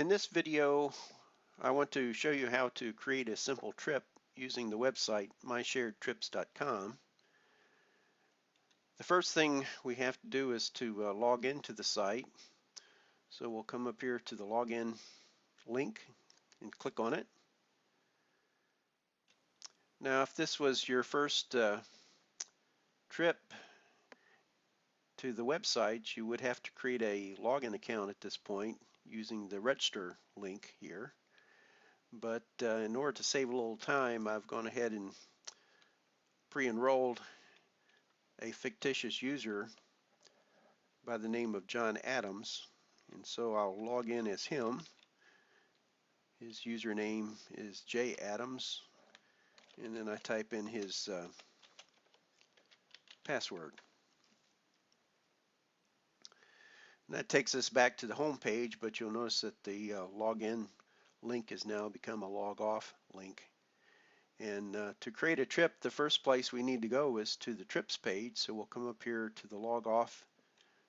In this video, I want to show you how to create a simple trip using the website mysharedtrips.com. The first thing we have to do is to log into the site. So we'll come up here to the login link and click on it. Now, if this was your first trip to the website, you would have to create a login account at this point using the register link here. But in order to save a little time, I've gone ahead and pre-enrolled a fictitious user by the name of John Adams, and so I'll log in as him. His username is jadams, and then I type in his password. And that takes us back to the home page, but you'll notice that the login link has now become a log off link. And to create a trip, the first place we need to go is to the trips page. So we'll come up here to the log off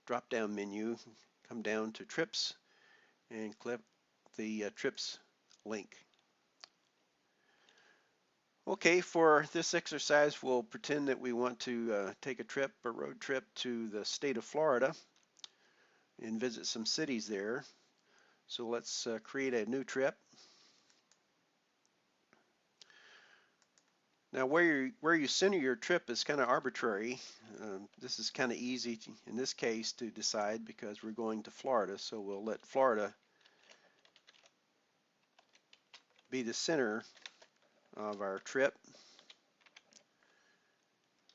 drop down menu, come down to trips, and click the trips link. Okay, for this exercise, we'll pretend that we want to take a road trip to the state of Florida and visit some cities there. So let's create a new trip. Now, where you center your trip is kind of arbitrary. This is kind of easy in this case to decide because we're going to Florida, so we'll let Florida be the center of our trip.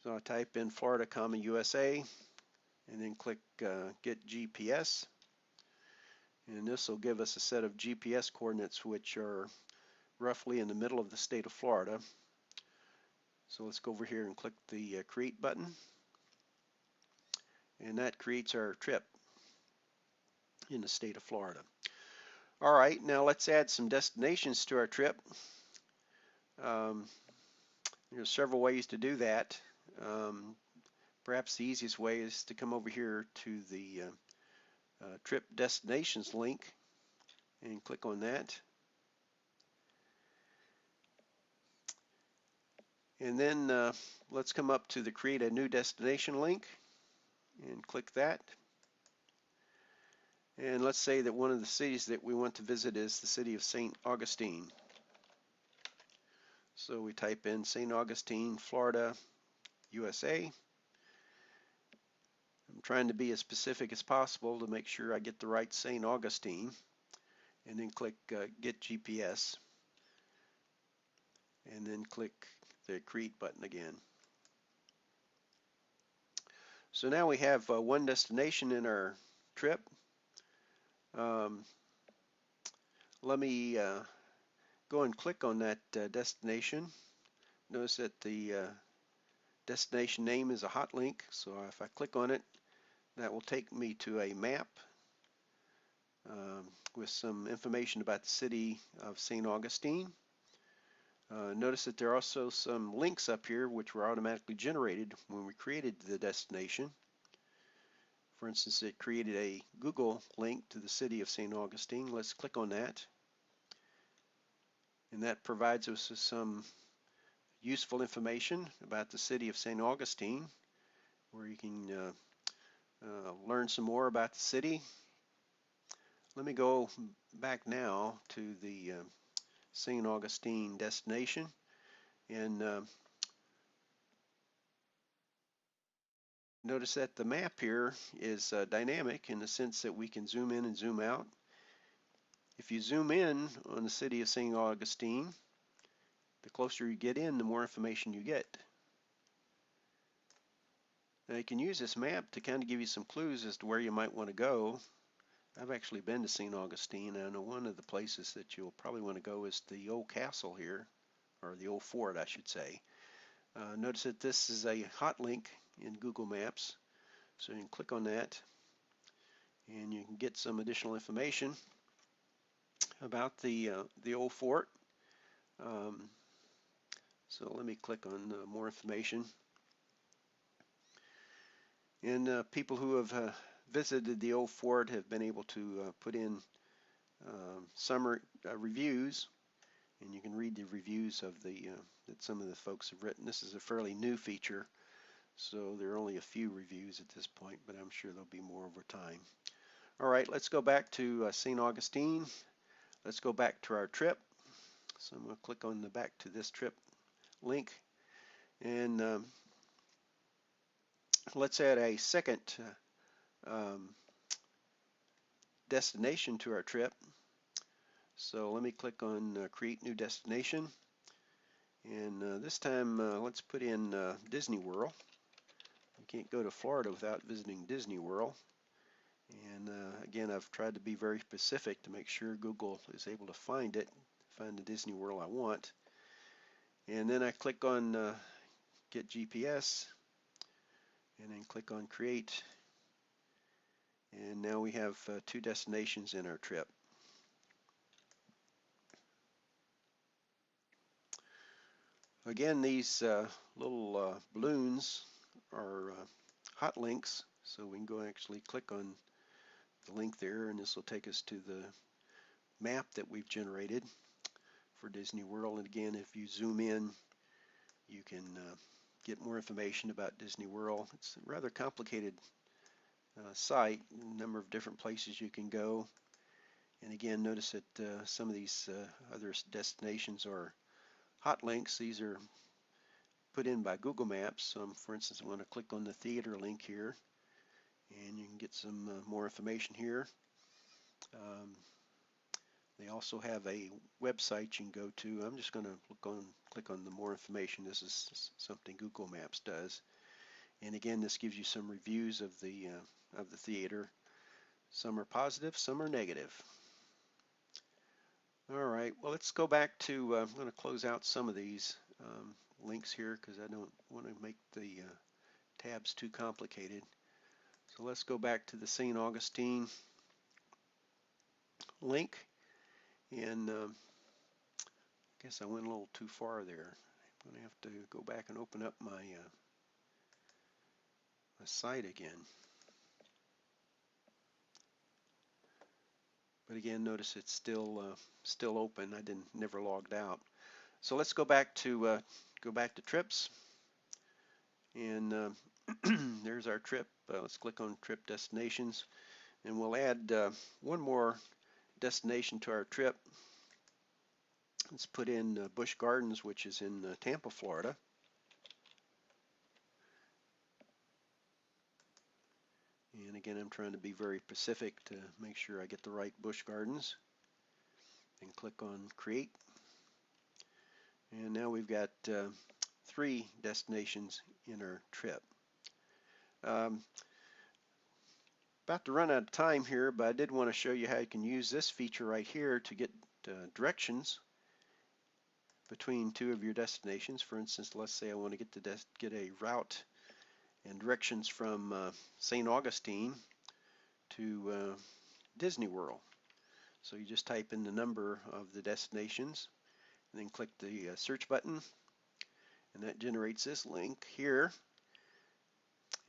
So I'll type in Florida, USA, and then click Get GPS. And this will give us a set of GPS coordinates which are roughly in the middle of the state of Florida. So let's go over here and click the Create button. And that creates our trip in the state of Florida. All right, now let's add some destinations to our trip. There's several ways to do that. Perhaps the easiest way is to come over here to the Trip Destinations link and click on that. And then let's come up to the Create a New Destination link and click that. And let's say that one of the cities that we want to visit is the city of St. Augustine. So we type in St. Augustine, Florida, USA. I'm trying to be as specific as possible to make sure I get the right St. Augustine. And then click Get GPS. And then click the Create button again. So now we have one destination in our trip. Let me go and click on that destination. Notice that the destination name is a hot link, so if I click on it, that will take me to a map with some information about the city of St. Augustine. Notice that there are also some links up here which were automatically generated when we created the destination. For instance, it created a Google link to the city of St. Augustine. Let's click on that. And that provides us with some useful information about the city of St. Augustine, where you can learn some more about the city. Let me go back now to the St. Augustine destination, and notice that the map here is dynamic in the sense that we can zoom in and zoom out. If you zoom in on the city of St. Augustine, the closer you get in, the more information you get. Now you can use this map to kind of give you some clues as to where you might want to go. I've actually been to St. Augustine, and I know one of the places that you'll probably want to go is the old castle here, or the old fort, I should say. Notice that this is a hot link in Google Maps, so you can click on that, and you can get some additional information about the old fort. So let me click on more information. And people who have visited the old fort have been able to put in summer reviews, and you can read the reviews of the that some of the folks have written. This is a fairly new feature, so there are only a few reviews at this point, but I'm sure there'll be more over time. All right, let's go back to St. Augustine. Let's go back to our trip. So I'm going to click on the back to this trip link, and let's add a second destination to our trip. So let me click on Create New Destination, and this time let's put in Disney World. You can't go to Florida without visiting Disney World. And again, I've tried to be very specific to make sure Google is able to find it, find the Disney World I want. And then I click on Get GPS, and then click on Create. And now we have two destinations in our trip. Again, these little balloons are hot links, so we can go actually click on the link there, and this will take us to the map that we've generated for Disney World. And again, if you zoom in, you can get more information about Disney World. It's a rather complicated site, a number of different places you can go. And again, notice that some of these other destinations are hot links. These are put in by Google Maps. For instance, I want to click on the theater link here, and you can get some more information here. They also have a website you can go to. I'm just going to click on the more information. This is something Google Maps does. And again, this gives you some reviews of the theater. Some are positive, some are negative. All right, well, let's go back to, I'm going to close out some of these links here because I don't want to make the tabs too complicated. So let's go back to the St. Augustine link, and I guess I went a little too far there. I'm going to have to go back and open up my site again. But again, notice it's still open. I never logged out. So let's go back to trips, and there's our trip. Let's click on Trip Destinations, and we'll add one more destination to our trip. Let's put in Busch Gardens, which is in Tampa, Florida. And again, I'm trying to be very specific to make sure I get the right Busch Gardens. And click on Create. And now we've got 3 destinations in our trip. About to run out of time here, but I did want to show you how you can use this feature right here to get directions between 2 of your destinations. For instance, let's say I want to get a route and directions from St. Augustine to Disney World. So you just type in the number of the destinations and then click the search button, and that generates this link here.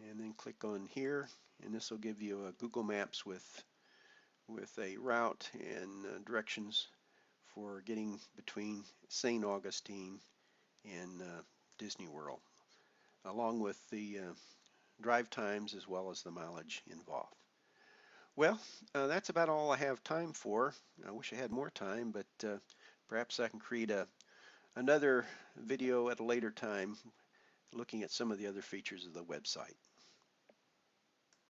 And then click on here, and this will give you a Google Maps with a route and directions for getting between St. Augustine and Disney World, along with the drive times as well as the mileage involved. Well, that's about all I have time for. I wish I had more time, but perhaps I can create another video at a later time looking at some of the other features of the website.